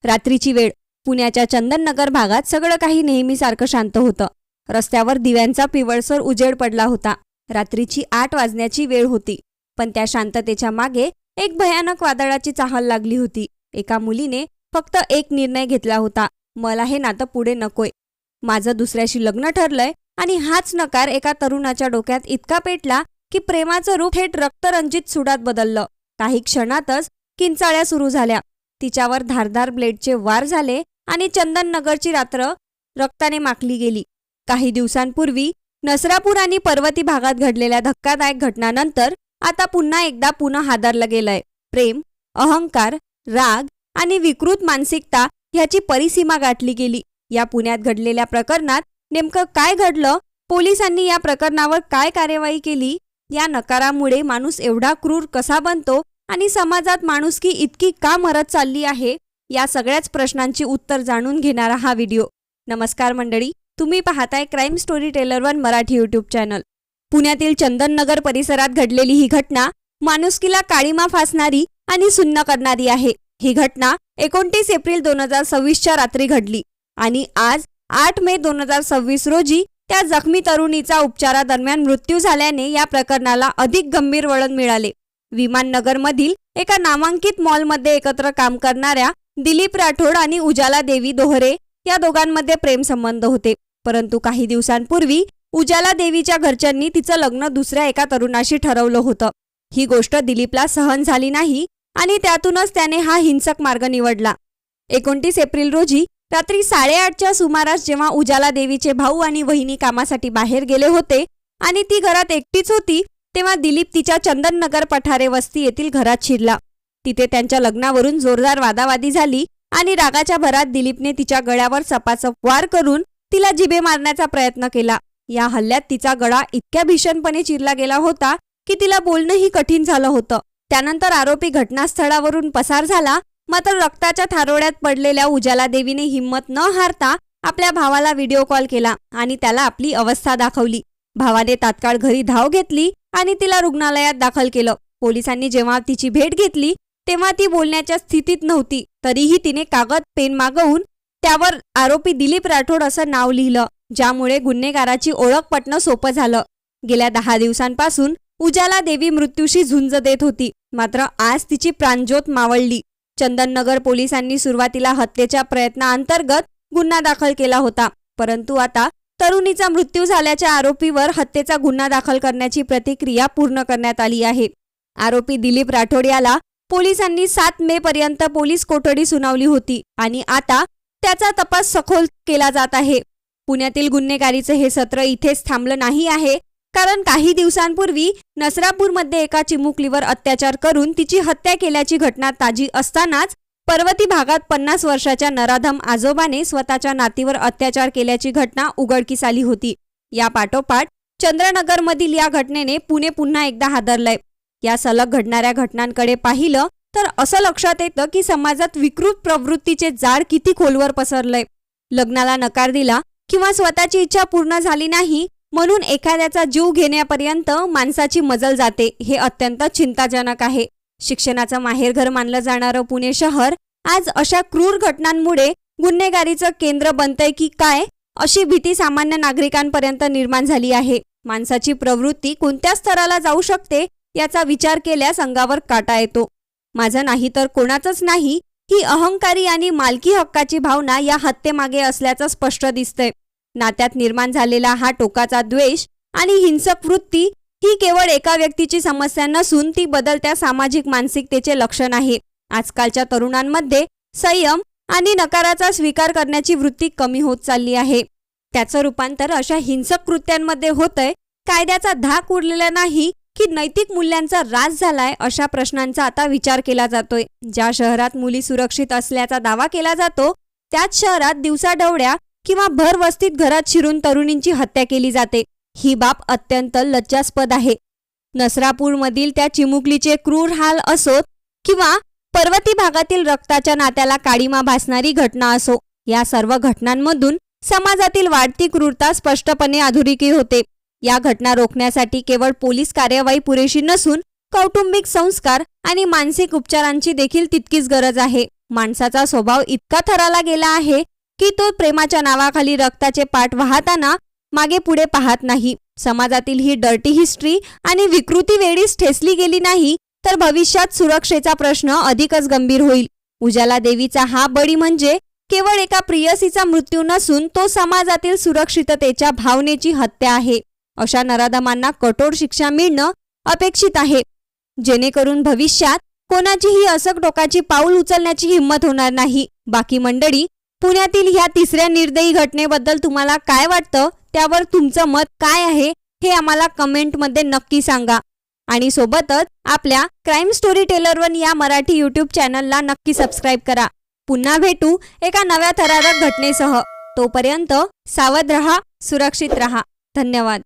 रात्रीची वेळ. पुण्याच्या चंदननगर भागात सगळं काही नेहमीसारखं शांत होतं. रस्त्यावर दिव्यांचा पिवळसर उजेड पडला होता. रात्रीची 8 वाजण्याची वेळ होती. पण त्या शांततेच्या मागे एक भयानक वादळाची चाहल लागली होती. एका मुलीने फक्त एक निर्णय घेतला होता. मला हे नातं पुढे नकोय. माझं दुसऱ्याशी लग्न ठरलंय. आणि हाच नकार एका तरुणाच्या डोक्यात इतका पेटला की प्रेमाचं रूप थेट रक्तरंजित सुडात बदललं. काही क्षणातच किंचाळ्या सुरू झाल्या. तिच्यावर धारदार ब्लेडचे वार झाले आणि चंदननगरची रात्र रक्ताने माखली गेली. काही दिवसांपूर्वी नसरापूर आणि पर्वती भागात घडलेल्या धक्कादायक घटनांनंतर आता पुन्हा एकदा हादरलं गेलंय. प्रेम, अहंकार, राग आणि विकृत मानसिकता ह्याची परिसीमा गाठली गेली. या पुण्यात घडलेल्या प्रकरणात नेमकं काय घडलं, पोलिसांनी या प्रकरणावर काय कार्यवाही केली, या नकारामुळे माणूस एवढा क्रूर कसा बनतो आणि समाजात माणुसकी इतकी का मरत चालली आहे, या सगळ्याच प्रश्नांची उत्तर जाणून घेणारा हा व्हिडिओ. नमस्कार मंडळी, तुम्ही पाहताय crime story teller 1 Marathi YouTube channel. पुण्यातील चंदननगर परिसरात घडलेली ही घटना माणुसकीला काळीमा फासणारी आणि सुन्न करणारी आहे. ही घटना 29 एप्रिल 2026च्या रात्री घडली आणि आज 8 मे 2026 रोजी त्या जखमी तरुणीचा उपचारादरम्यान मृत्यू झाल्याने या प्रकरणाला अधिक गंभीर वळण मिळाले. विमाननगरमधील एका नामांकित मॉलमध्ये एकत्र काम करणाऱ्या दिलीप राठोड आणि उजाला देवी दोहरे या दोघांमध्ये प्रेमसंबंध होते. परंतु काही दिवसांपूर्वी उजाला देवीच्या घरच्यांनी तिचं लग्न दुसऱ्या एका तरुणाशी ठरवलं होतं. ही गोष्ट दिलीपला सहन झाली नाही आणि त्यातूनच त्याने हा हिंसक मार्ग निवडला. 29 एप्रिल रोजी रात्री 8:30च्या सुमारास जेव्हा उजाला देवीचे भाऊ आणि वहिनी कामासाठी बाहेर गेले होते आणि ती घरात एकटीच होती, तेव्हा दिलीप तिच्या चंदननगर पठारे वस्ती येथील घरात शिरला. तिथे त्यांच्या लग्नावरून जोरदार वादावादी झाली आणि रागाच्या भरात दिलीपने तिच्या गळ्यावर चपाचप वार करून तिला जिभे मारण्याचा प्रयत्न केला. या हल्ल्यात तिचा गळा इतक्या भीषणपणे चिरला गेला होता की तिला बोलणंही कठीण झालं होतं. त्यानंतर आरोपी घटनास्थळावरून पसार झाला. मात्र रक्ताच्या थारोळ्यात पडलेल्या उजाला देवीने हिंमत न हारता आपल्या भावाला व्हिडिओ कॉल केला आणि त्याला आपली अवस्था दाखवली. भावाने तात्काळ घरी धाव घेतली आणि तिला रुग्णालयात दाखल केलं. पोलिसांनी जेव्हा तिची भेट घेतली तेव्हा ती बोलण्याच्या स्थितीत नव्हती. तरीही तिने कागद पेन मागवून त्यावर आरोपी दिलीप राठोड असं नाव लिहिलं, ज्यामुळे गुन्हेगाराची ओळख पटणं सोपं झालं. गेल्या 10 दिवसांपासून उजाला देवी मृत्यूशी झुंज देत होती. मात्र आज तिची प्राणज्योत मावळली. चंदननगर पोलिसांनी सुरुवातीला हत्येच्या प्रयत्नाअंतर्गत गुन्हा दाखल केला होता. परंतु आता तरुणीचा मृत्यू झाल्याच्या आरोपीवर हत्येचा गुन्हा दाखल करण्याची प्रक्रिया पूर्ण करण्यात आली आहे. आरोपी दिलीप राठोड याला पोलिसांनी 7 मे पर्यंत पोलीस कोठडी सुनावली होती आणि आता त्याचा तपास सखोल केला जात आहे. पुण्यातील गुन्हेगारीचे हे सत्र इथेच थांबलं नाही आहे, कारण काही दिवसांपूर्वी नसरापूरमध्ये एका चिमुकलीवर अत्याचार करून तिची हत्या केल्याची घटना ताजी असतानाच पर्वती भागात 50 वर्षाच्या नराधम आजोबाने स्वतःच्या नातीवर अत्याचार केल्याची घटना उघडकीस आली होती. या पाठोपाठ चंद्रनगरमधील या घटनेने पुणे पुन्हा एकदा हादरलंय. या सलग घडणाऱ्या घटनांकडे पाहिलं तर असं लक्षात येतं की समाजात विकृत प्रवृत्तीचे जाळ किती खोलवर पसरलंय. लग्नाला नकार दिला किंवा स्वतःची इच्छा पूर्ण झाली नाही म्हणून एखाद्याचा जीव घेण्यापर्यंत माणसाची मजल जाते, हे अत्यंत चिंताजनक आहे. शिक्षणाचं माहेरघर मानलं जाणारं पुणे शहर आज अशा क्रूर घटनांमुळे गुन्हेगारीचं केंद्र बनतंय की काय, अशी भीती सामान्य नागरिकांपर्यंत निर्माण झाली आहे. माणसाची प्रवृत्ती कोणत्या स्तराला जाऊ शकते याचा विचार केल्यास अंगावर काटा येतो. माझं नाही तर कोणाचंच नाही, ही अहंकारी आणि मालकी हक्काची भावना या हत्येमागे असल्याचं स्पष्ट दिसतंय. नात्यात निर्माण झालेला हा टोकाचा द्वेष आणि हिंसक वृत्ती ही केवळ एका व्यक्तीची समस्या नसून ती बदलत्या सामाजिक मानसिकतेचे लक्षण आहे. आजकालच्या तरुणांमध्ये संयम आणि नकाराचा स्वीकार करण्याची वृत्ती कमी होत चालली आहे. त्याचं रूपांतर अशा हिंसक कृत्यांमध्ये होतंय. कायद्याचा धाक उरलेला नाही की नैतिक मूल्यांचा ऱ्हास झालाय, अशा प्रश्नांचा आता विचार केला जातोय. ज्या शहरात मुली सुरक्षित असल्याचा दावा केला जातो त्याच शहरात दिवसाढवळ्या किंवा भर वस्तीत घरात शिरून तरुणींची हत्या केली जाते. ही बाब अत्यंत लज्जास्पद आहे. नसरापूरमधील त्या चिमुकलीचे क्रूर हाल असोत किंवा पर्वती भागातील रक्ताच्या नात्याला काळीमा भासणारी घटना असो, या सर्व घटनांमधून समाजातील वाढती क्रूरता स्पष्टपणे अधोरेखित होते. या घटना रोखण्यासाठी केवळ पोलीस कार्यवाही पुरेशी नसून कौटुंबिक संस्कार आणि मानसिक उपचारांची देखील तितकीच गरज आहे. माणसाचा स्वभाव इतका थराला गेला आहे की तो प्रेमाच्या नावाखाली रक्ताचे पाठ वाहताना मागे पुढे पाहत नाही. समाजातील ही डर्टी हिस्ट्री आणि विकृती वेळीच ठेचली गेली नाही तर भविष्यात सुरक्षेचा प्रश्न अधिकच गंभीर होईल. उजाला देवीचा हा बळी म्हणजे केवळ एका प्रियसीचा मृत्यू नसून तो समाजातील सुरक्षिततेच्या भावनेची हत्या आहे. अशा नराधमांना कठोर शिक्षा मिळणं अपेक्षित आहे, जेणेकरून भविष्यात कोणाचीही असक टोकाची पाऊल उचलण्याची हिंमत होणार नाही. बाकी मंडळी, पुण्यातील ह्या तिसऱ्या निर्दयी घटनेबद्दल तुम्हाला काय वाटतं, त्यावर तुमचं मत काय आहे हे आम्हाला कमेंटमध्ये नक्की सांगा. आणि सोबतच आपल्या क्राईम स्टोरी टेलर 1 या मराठी यूट्यूब चॅनलला नक्की सबस्क्राईब करा. पुन्हा भेटू एका नव्या थरारक घटनेसह. तोपर्यंत सावध रहा, सुरक्षित रहा. धन्यवाद.